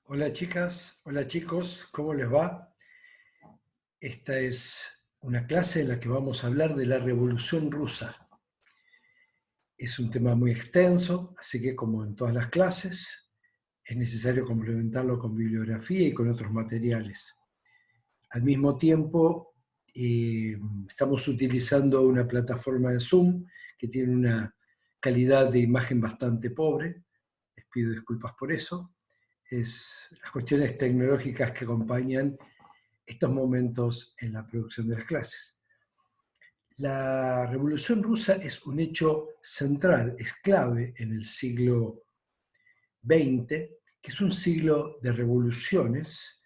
Hola chicas, hola chicos, ¿cómo les va? Esta es una clase en la que vamos a hablar de la Revolución Rusa. Es un tema muy extenso, así que como en todas las clases, es necesario complementarlo con bibliografía y con otros materiales. Al mismo tiempo, estamos utilizando una plataforma de Zoom que tiene una calidad de imagen bastante pobre. Les pido disculpas por eso. Es las cuestiones tecnológicas que acompañan estos momentos en la producción de las clases. La Revolución Rusa es un hecho central, es clave en el siglo XX, que es un siglo de revoluciones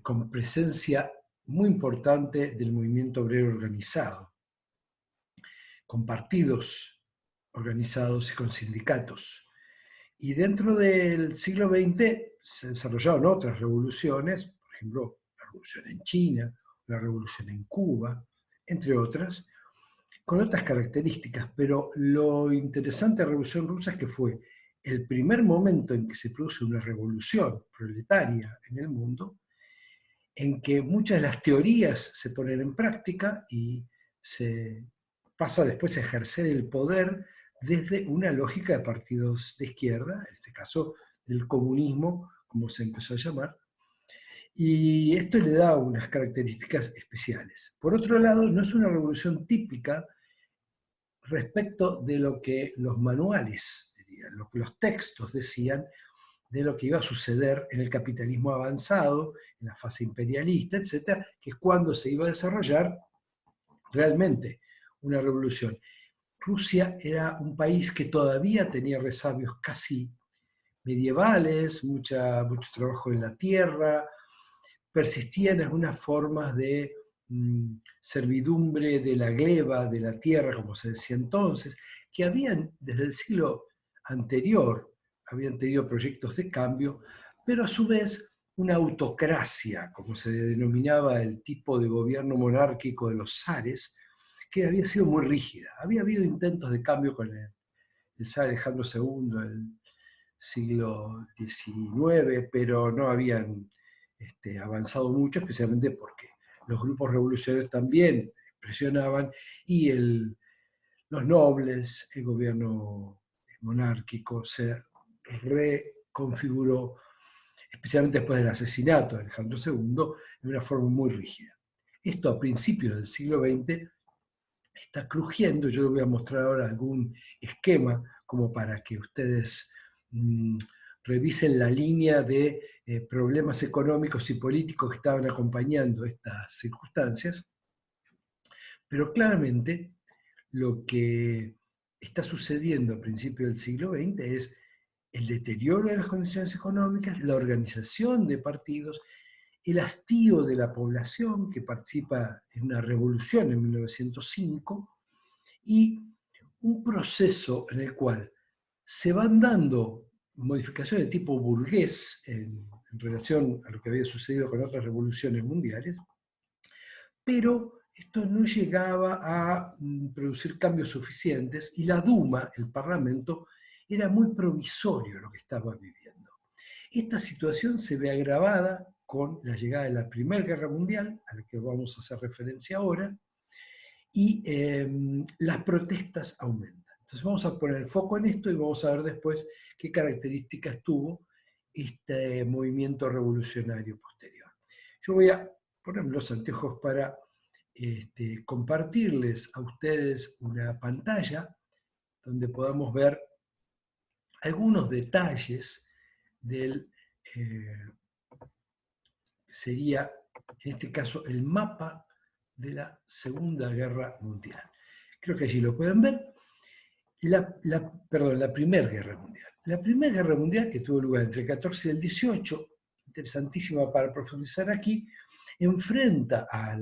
con presencia muy importante del movimiento obrero organizado, con partidos organizados y con sindicatos. Y dentro del siglo XX se desarrollaron otras revoluciones, por ejemplo, la revolución en China, la revolución en Cuba, entre otras, con otras características. Pero lo interesante de la Revolución Rusa es que fue el primer momento en que se produce una revolución proletaria en el mundo, en que muchas de las teorías se ponen en práctica y se pasa después a ejercer el poder desde una lógica de partidos de izquierda, en este caso del comunismo, como se empezó a llamar, y esto le da unas características especiales. Por otro lado, no es una revolución típica respecto de lo que los manuales, lo que los textos decían de lo que iba a suceder en el capitalismo avanzado, en la fase imperialista, etcétera, que es cuando se iba a desarrollar realmente una revolución. Rusia era un país que todavía tenía resabios casi medievales, mucho trabajo en la tierra, persistían algunas formas de servidumbre de la gleba, de la tierra, como se decía entonces, que habían desde el siglo anterior, habían tenido proyectos de cambio, pero a su vez una autocracia, como se denominaba el tipo de gobierno monárquico de los zares, que había sido muy rígida. Había habido intentos de cambio con el zar Alejandro II, el siglo XIX, pero no habían avanzado mucho, especialmente porque los grupos revolucionarios también presionaban y los nobles, el gobierno monárquico se reconfiguró, especialmente después del asesinato de Alejandro II, de una forma muy rígida. Esto a principios del siglo XX está crujiendo. Yo les voy a mostrar ahora algún esquema como para que ustedes mmm, revisen la línea de problemas económicos y políticos que estaban acompañando estas circunstancias, pero claramente lo que está sucediendo a principios del siglo XX es el deterioro de las condiciones económicas, la organización de partidos, el hastío de la población que participa en una revolución en 1905 y un proceso en el cual se van dando modificaciones de tipo burgués en relación a lo que había sucedido con otras revoluciones mundiales, pero esto no llegaba a producir cambios suficientes y la Duma, el Parlamento, era muy provisorio lo que estaba viviendo. Esta situación se ve agravada con la llegada de la Primera Guerra Mundial, a la que vamos a hacer referencia ahora, y las protestas aumentan. Entonces vamos a poner el foco en esto y vamos a ver después qué características tuvo este movimiento revolucionario posterior. Yo voy a ponerme los anteojos para compartirles a ustedes una pantalla donde podamos ver algunos detalles del, sería en este caso el mapa de la Segunda Guerra Mundial. Creo que allí lo pueden ver. La Primera Guerra Mundial. La Primera Guerra Mundial, que tuvo lugar entre el 14 y el 18, interesantísima para profundizar aquí, enfrenta a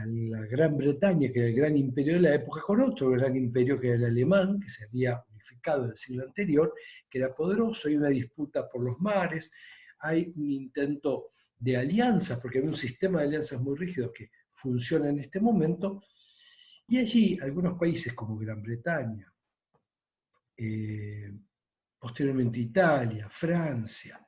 la Gran Bretaña, que era el gran imperio de la época, con otro gran imperio que era el alemán, que se había unificado en el siglo anterior, que era poderoso. Hay una disputa por los mares, hay un intento de alianzas, porque había un sistema de alianzas muy rígido que funciona en este momento, y allí algunos países como Gran Bretaña, posteriormente Italia, Francia,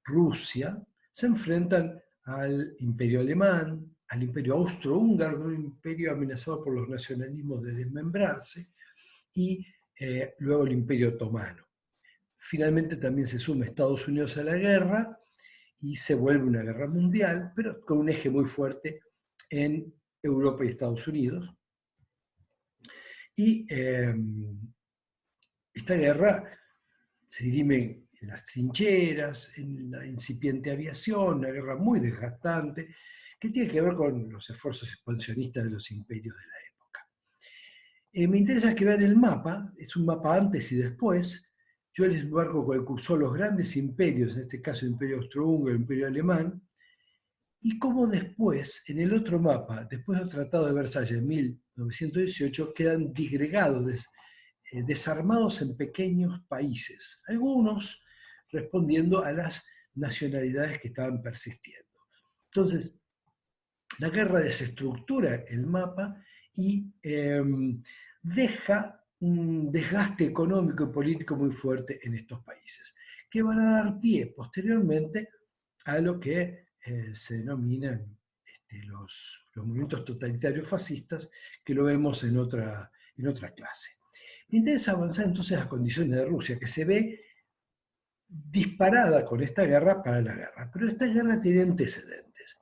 Rusia, se enfrentan al imperio alemán, al imperio austrohúngaro, un imperio amenazado por los nacionalismos de desmembrarse, y luego el imperio otomano. Finalmente también se suma Estados Unidos a la guerra y se vuelve una guerra mundial, pero con un eje muy fuerte en Europa y Estados Unidos. Y esta guerra se dirime en las trincheras, en la incipiente aviación, una guerra muy desgastante, que tiene que ver con los esfuerzos expansionistas de los imperios de la época. Me interesa que vean el mapa, es un mapa antes y después. Yo les marco con el cursor los grandes imperios, en este caso el imperio austrohúngaro, el imperio alemán, y cómo después, en el otro mapa, después del Tratado de Versalles en 1918, quedan disgregados, desarmados en pequeños países, algunos respondiendo a las nacionalidades que estaban persistiendo. Entonces, la guerra desestructura el mapa y deja un desgaste económico y político muy fuerte en estos países, que van a dar pie posteriormente a lo que se denominan los movimientos totalitarios fascistas, que lo vemos en otra clase. Me interesa avanzar entonces a condiciones de Rusia, que se ve disparada con esta guerra para la guerra, pero esta guerra tiene antecedentes.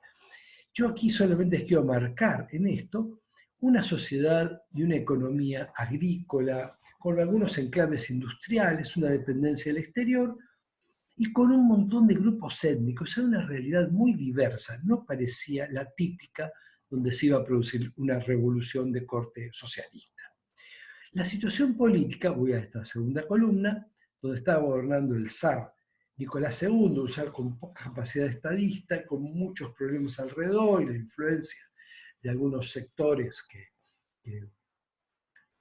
Yo aquí solamente quiero marcar en esto una sociedad y una economía agrícola, con algunos enclaves industriales, una dependencia del exterior, y con un montón de grupos étnicos. Era una realidad muy diversa, no parecía la típica donde se iba a producir una revolución de corte socialista. La situación política, voy a esta segunda columna, donde estaba gobernando el zar Nicolás II, un zar con poca capacidad estadista, con muchos problemas alrededor y la influencia de algunos sectores que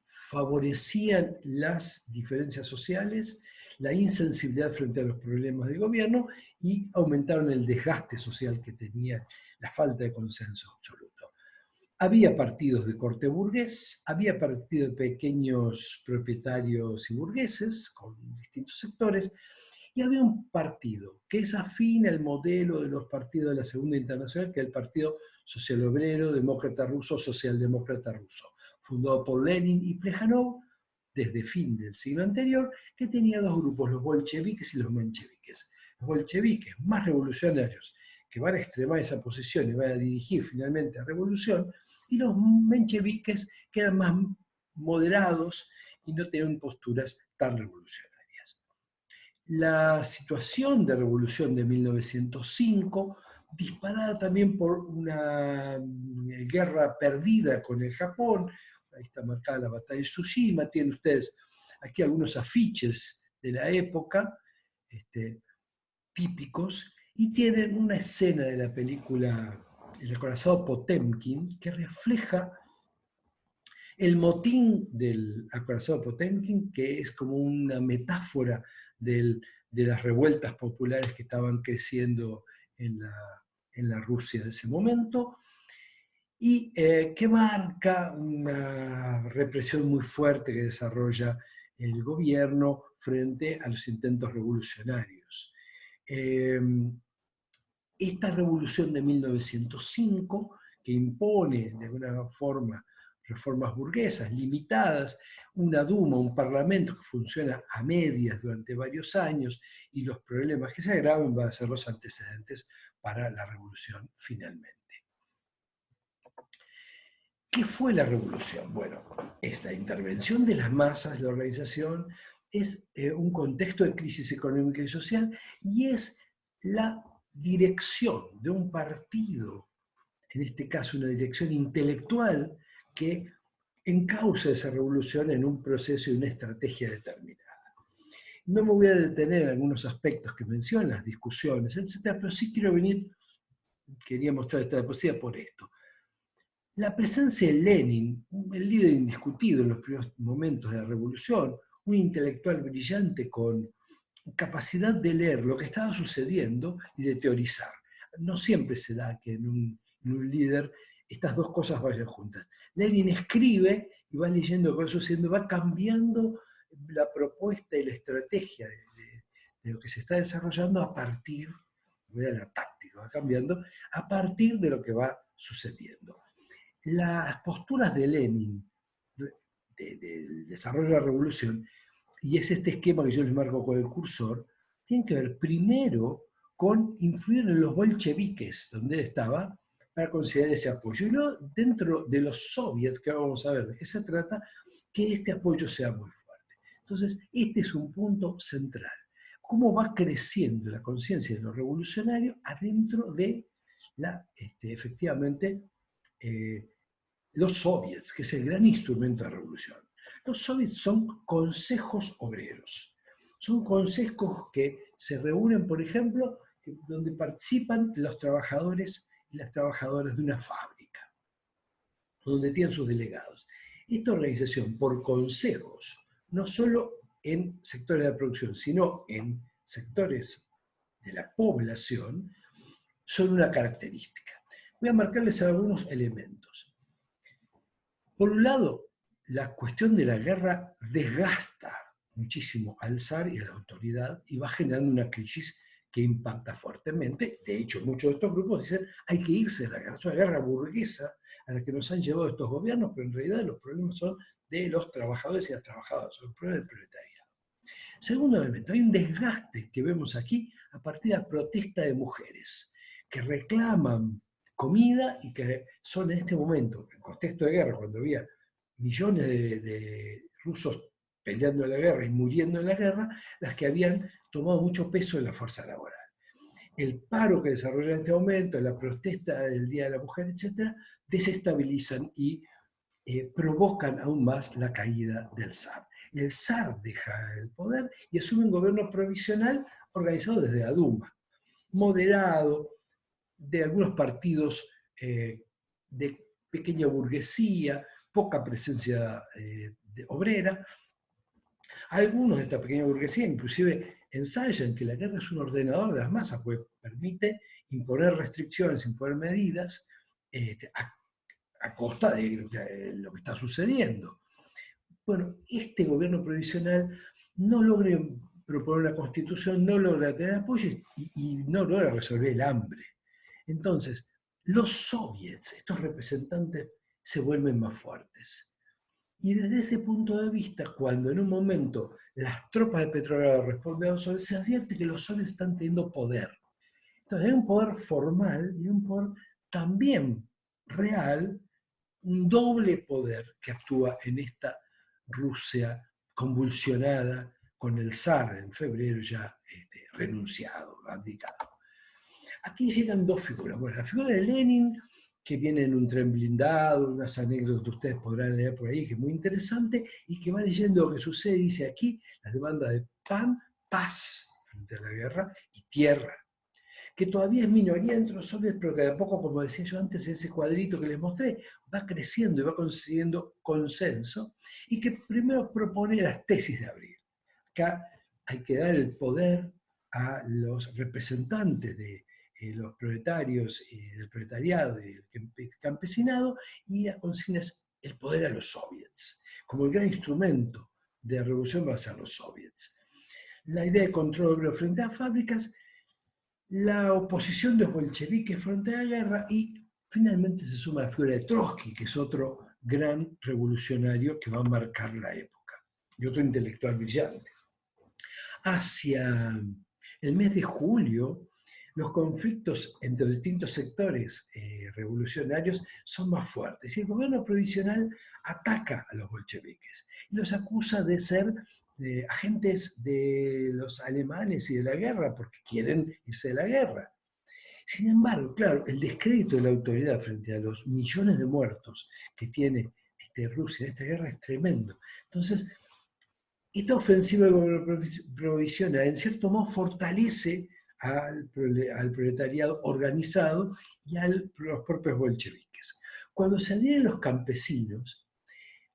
favorecían las diferencias sociales, la insensibilidad frente a los problemas del gobierno y aumentaron el desgaste social que tenía, la falta de consenso absoluto. Había partidos de corte burgués, había partidos de pequeños propietarios y burgueses con distintos sectores, y había un partido que es afín al modelo de los partidos de la Segunda Internacional, que es el Partido Social Obrero, Demócrata Ruso, Socialdemócrata Ruso, fundado por Lenin y Plejánov desde fin del siglo anterior, que tenía dos grupos, los bolcheviques y los mencheviques. Los bolcheviques más revolucionarios, que van a extremar esa posición y van a dirigir finalmente a revolución, y los mencheviques, que eran más moderados y no tenían posturas tan revolucionarias. La situación de revolución de 1905, disparada también por una guerra perdida con el Japón, ahí está marcada la batalla de Tsushima, tienen ustedes aquí algunos afiches de la época, típicos, y tienen una escena de la película El acorazado Potemkin que refleja el motín del acorazado Potemkin, que es como una metáfora de las revueltas populares que estaban creciendo en la Rusia de ese momento, y que marca una represión muy fuerte que desarrolla el gobierno frente a los intentos revolucionarios. Esta revolución de 1905, que impone de alguna forma reformas burguesas limitadas, una Duma, un parlamento que funciona a medias durante varios años, y los problemas que se agravan van a ser los antecedentes para la revolución finalmente. ¿Qué fue la revolución? Bueno, es la intervención de las masas, la organización, es un contexto de crisis económica y social, y es la dirección de un partido, en este caso una dirección intelectual, que encausa esa revolución en un proceso y una estrategia determinada. No me voy a detener en algunos aspectos que mencionan, las discusiones, etc., pero sí quería mostrar esta diapositiva por esto. La presencia de Lenin, el líder indiscutido en los primeros momentos de la revolución, un intelectual brillante con capacidad de leer lo que estaba sucediendo y de teorizar. No siempre se da que en un líder estas dos cosas vayan juntas. Lenin escribe y va leyendo lo que va sucediendo, va cambiando la propuesta y la estrategia de lo que se está desarrollando a partir la táctica va cambiando a partir de lo que va sucediendo. Las posturas de Lenin del desarrollo de la revolución, y es este esquema que yo les marco con el cursor, tienen que ver primero con influir en los bolcheviques, donde él estaba, para considerar ese apoyo. Y luego, dentro de los soviets, que vamos a ver de qué se trata, que este apoyo sea muy fuerte. Entonces, este es un punto central. Cómo va creciendo la conciencia de los revolucionarios adentro de efectivamente, los soviets, que es el gran instrumento de la revolución. Los soviets son consejos obreros. Son consejos que se reúnen, por ejemplo, donde participan los trabajadores y las trabajadoras de una fábrica, donde tienen sus delegados. Esta organización por consejos, no solo en sectores de la producción, sino en sectores de la población, son una característica. Voy a marcarles algunos elementos. Por un lado, la cuestión de la guerra desgasta muchísimo al zar y a la autoridad y va generando una crisis que impacta fuertemente. De hecho, muchos de estos grupos dicen hay que irse de la guerra. Es una guerra burguesa a la que nos han llevado estos gobiernos, pero en realidad los problemas son de los trabajadores y las trabajadoras, son los problemas del proletariado. Segundo elemento, hay un desgaste que vemos aquí a partir de la protesta de mujeres que reclaman comida y que son en este momento, en contexto de guerra, cuando había millones de rusos peleando en la guerra y muriendo en la guerra, las que habían tomado mucho peso en la fuerza laboral. El paro que desarrolla en este momento, la protesta del Día de la Mujer, etc., desestabilizan y provocan aún más la caída del zar. El zar deja el poder y asume un gobierno provisional organizado desde la Duma, moderado, de algunos partidos de pequeña burguesía, poca presencia obrera. Algunos de esta pequeña burguesía inclusive ensayan que la guerra es un ordenador de las masas, pues permite imponer restricciones, imponer medidas a costa de lo que está sucediendo. Bueno, este gobierno provisional no logra proponer una constitución, no logra tener apoyo y no logra resolver el hambre. Entonces, los soviets, estos representantes, se vuelven más fuertes. Y desde ese punto de vista, cuando en un momento las tropas de Petrogrado responden a los soviets, se advierte que los soviets están teniendo poder. Entonces hay un poder formal y un poder también real, un doble poder que actúa en esta Rusia convulsionada con el zar en febrero ya renunciado, abdicado. Aquí llegan dos figuras. Bueno, la figura de Lenin, que viene en un tren blindado, unas anécdotas que ustedes podrán leer por ahí, que es muy interesante, y que va leyendo lo que sucede, dice aquí, las demandas de pan, paz frente a la guerra, y tierra, que todavía es minoría entre los soviets, pero que de a poco, como decía yo antes, ese cuadrito que les mostré, va creciendo y va consiguiendo consenso, y que primero propone las tesis de abril. Acá hay que dar el poder a los representantes de los proletarios, del proletariado y del campesinado, y a consignas el poder a los soviets. Como el gran instrumento de la revolución va a ser los soviets. La idea de control obrero frente a fábricas, la oposición de los bolcheviques frente a la guerra y finalmente se suma la figura de Trotsky, que es otro gran revolucionario que va a marcar la época y otro intelectual brillante. Hacia el mes de julio, los conflictos entre los distintos sectores revolucionarios son más fuertes y el gobierno provisional ataca a los bolcheviques y los acusa de ser agentes de los alemanes y de la guerra porque quieren irse de la guerra. Sin embargo, claro, el descrédito de la autoridad frente a los millones de muertos que tiene Rusia en esta guerra es tremendo. Entonces, esta ofensiva del gobierno provisional en cierto modo fortalece al proletariado organizado y a los propios bolcheviques. Cuando se adhieren los campesinos,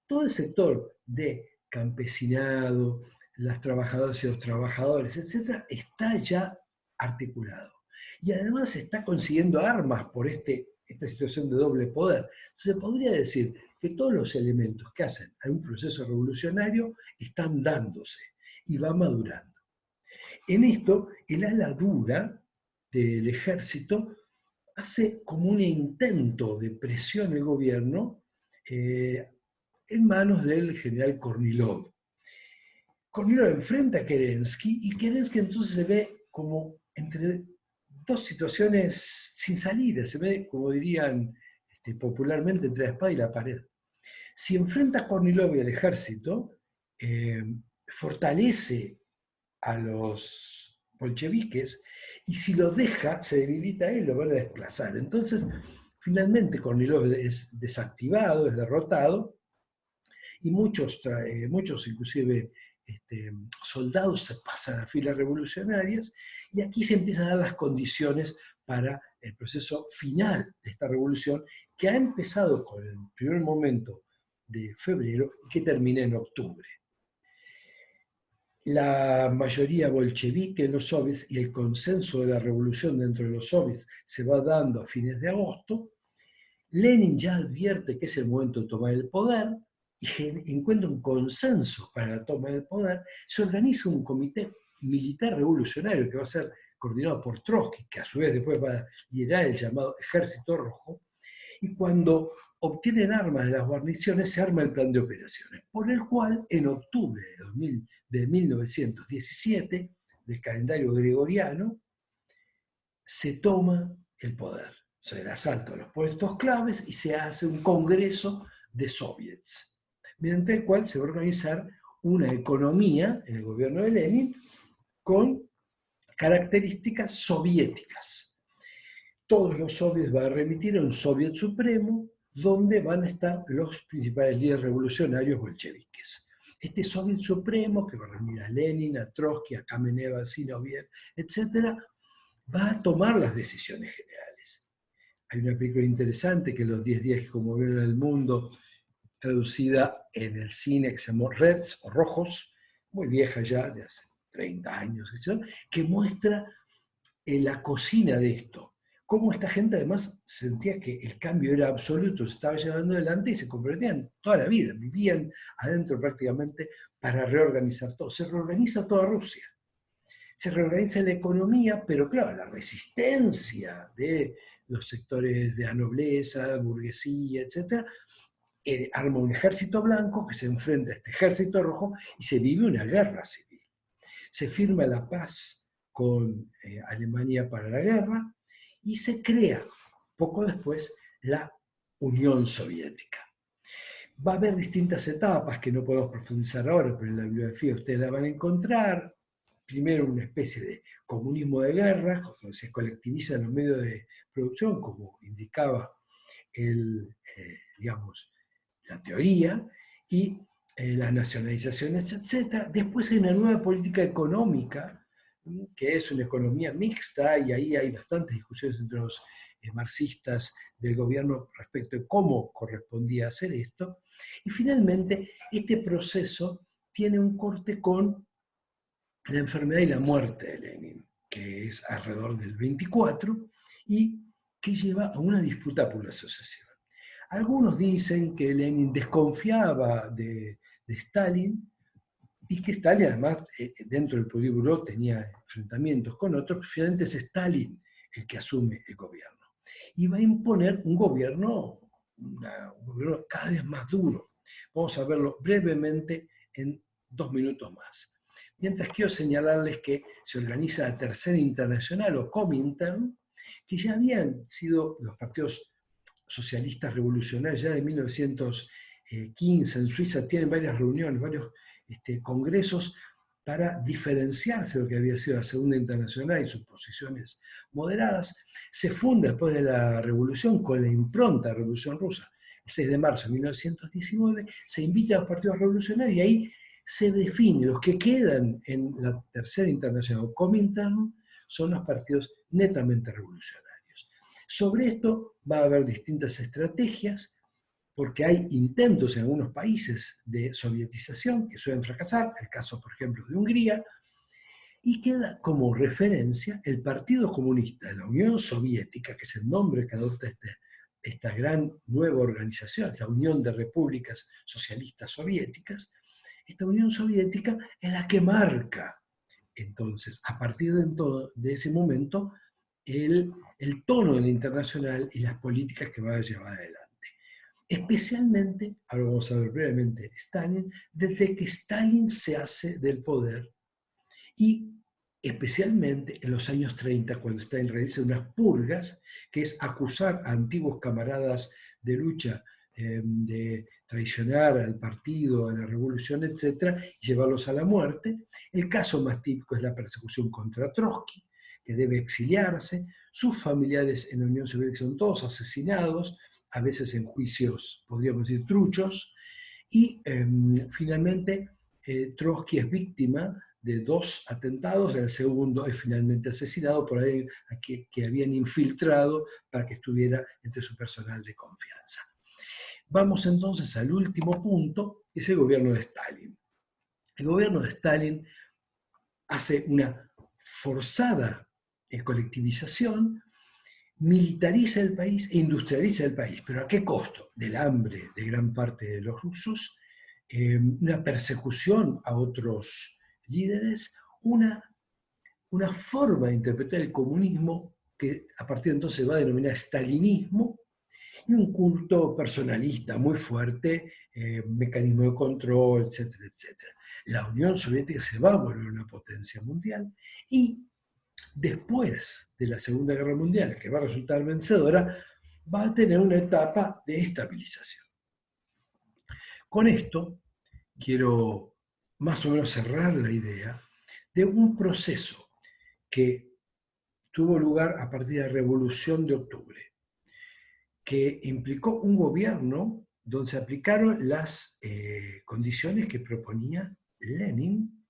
todo el sector de campesinado, las trabajadoras y los trabajadores, etc., está ya articulado. Y además está consiguiendo armas por esta situación de doble poder. Se podría decir que todos los elementos que hacen a un proceso revolucionario están dándose y va madurando. En esto, el ala dura del ejército hace como un intento de presión al gobierno en manos del general Kornilov. Kornilov enfrenta a Kerensky y Kerensky entonces se ve como entre dos situaciones sin salida, se ve, como dirían popularmente, entre la espada y la pared. Si enfrenta a Kornilov y al ejército, fortalece a los bolcheviques, y si lo deja, se debilita él, lo van a desplazar. Entonces, finalmente Kornilov es desactivado, es derrotado, y muchos inclusive soldados se pasan a filas revolucionarias, y aquí se empiezan a dar las condiciones para el proceso final de esta revolución, que ha empezado con el primer momento de febrero y que termina en octubre. La mayoría bolchevique en los soviets y el consenso de la revolución dentro de los soviets se va dando a fines de agosto. Lenin ya advierte que es el momento de tomar el poder y encuentra un consenso para la toma del poder. Se organiza un comité militar revolucionario que va a ser coordinado por Trotsky, que a su vez después va a liderar el llamado Ejército Rojo, y cuando obtienen armas de las guarniciones se arma el plan de operaciones, por el cual en octubre de 1917, del calendario gregoriano, se toma el poder. O sea, el asalto a los puestos claves y se hace un congreso de soviets, mediante el cual se va a organizar una economía en el gobierno de Lenin con características soviéticas. Todos los soviets van a remitir a un soviet supremo donde van a estar los principales líderes revolucionarios bolcheviques. Este soviet supremo, que va a reunir a Lenin, a Trotsky, a Kamenev, a Zinoviev, etc., va a tomar las decisiones generales. Hay una película interesante que Los 10 días que conmovieron al mundo, traducida en el cine, que se llamó Reds o Rojos, muy vieja ya, de hace 30 años, que muestra la cocina de esto. Cómo esta gente además sentía que el cambio era absoluto, se estaba llevando adelante y se convertían toda la vida, vivían adentro prácticamente para reorganizar todo. Se reorganiza toda Rusia. Se reorganiza la economía, pero claro, la resistencia de los sectores de la nobleza, burguesía, etc., arma un ejército blanco que se enfrenta a este ejército rojo y se vive una guerra civil. Se firma la paz con Alemania para la guerra y se crea poco después la Unión Soviética. Va a haber distintas etapas que no podemos profundizar ahora, pero en la bibliografía ustedes la van a encontrar. Primero una especie de comunismo de guerra, donde se colectivizan los medios de producción, como indicaba digamos, la teoría, y las nacionalizaciones, etc. Después hay una nueva política económica, que es una economía mixta, y ahí hay bastantes discusiones entre los marxistas del gobierno respecto de cómo correspondía hacer esto. Y finalmente, este proceso tiene un corte con la enfermedad y la muerte de Lenin, que es alrededor del 24, y que lleva a una disputa por la asociación. Algunos dicen que Lenin desconfiaba de Stalin, y que Stalin además dentro del Politburó tenía enfrentamientos con otros, pero finalmente es Stalin el que asume el gobierno. Y va a imponer un gobierno cada vez más duro. Vamos a verlo brevemente en 2 minutos más. Mientras quiero señalarles que se organiza la Tercera Internacional o Comintern, que ya habían sido los partidos socialistas revolucionarios ya de 1915 en Suiza, tienen varias reuniones, varios congresos para diferenciarse de lo que había sido la Segunda Internacional y sus posiciones moderadas. Se funda después de la Revolución con la impronta de la Revolución Rusa. El 6 de marzo de 1919 se invita a los partidos revolucionarios y ahí se define, los que quedan en la Tercera Internacional o Comintern son los partidos netamente revolucionarios. Sobre esto va a haber distintas estrategias, porque hay intentos en algunos países de sovietización que suelen fracasar, el caso, por ejemplo, de Hungría, y queda como referencia el Partido Comunista de la Unión Soviética, que es el nombre que adopta esta gran nueva organización, la Unión de Repúblicas Socialistas Soviéticas. Esta Unión Soviética es la que marca, entonces, a partir de ese momento, el tono del internacional y las políticas que va a llevar adelante. Especialmente, ahora vamos a ver brevemente, Stalin, desde que Stalin se hace del poder y especialmente en los años 30, cuando Stalin realiza unas purgas, que es acusar a antiguos camaradas de lucha de traicionar al partido, a la revolución, etc., y llevarlos a la muerte. El caso más típico es la persecución contra Trotsky, que debe exiliarse. Sus familiares en la Unión Soviética son todos asesinados, a veces en juicios, podríamos decir, truchos. Y finalmente Trotsky es víctima de 2 atentados, el segundo es finalmente asesinado por alguien que habían infiltrado para que estuviera entre su personal de confianza. Vamos entonces al último punto, que es el gobierno de Stalin. El gobierno de Stalin hace una forzada colectivización, militariza el país e industrializa el país. ¿Pero a qué costo? Del hambre de gran parte de los rusos, una persecución a otros líderes, una forma de interpretar el comunismo que a partir de entonces se va a denominar stalinismo, y un culto personalista muy fuerte, mecanismo de control, etcétera, etcétera. La Unión Soviética se va a volver una potencia mundial y después de la Segunda Guerra Mundial, que va a resultar vencedora, va a tener una etapa de estabilización. Con esto quiero más o menos cerrar la idea de un proceso que tuvo lugar a partir de la Revolución de Octubre, que implicó un gobierno donde se aplicaron las condiciones que proponía Lenin,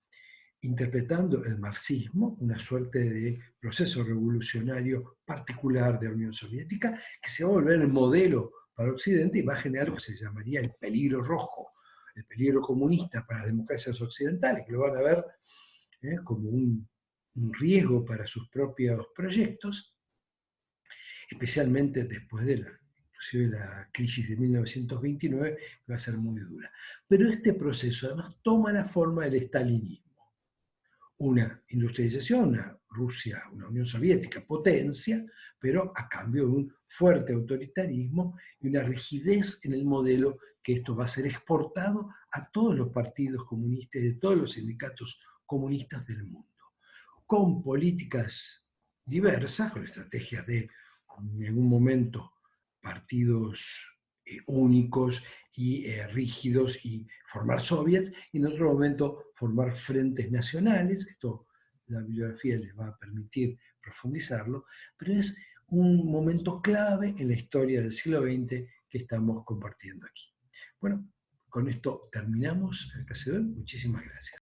interpretando el marxismo, una suerte de proceso revolucionario particular de la Unión Soviética, que se va a volver el modelo para Occidente y va a generar lo que se llamaría el peligro rojo, el peligro comunista para las democracias occidentales, que lo van a ver como un riesgo para sus propios proyectos, especialmente después de inclusive la crisis de 1929, que va a ser muy dura. Pero este proceso además toma la forma del estalinismo. Una industrialización, una Rusia, una Unión Soviética potencia, pero a cambio de un fuerte autoritarismo y una rigidez en el modelo, que esto va a ser exportado a todos los partidos comunistas y de todos los sindicatos comunistas del mundo, con políticas diversas, con estrategias de, en un momento, partidos únicos y rígidos y formar soviets, y en otro momento formar frentes nacionales. Esto la bibliografía les va a permitir profundizarlo, pero es un momento clave en la historia del siglo XX que estamos compartiendo aquí. Bueno, con esto terminamos el clase de hoy. Muchísimas gracias.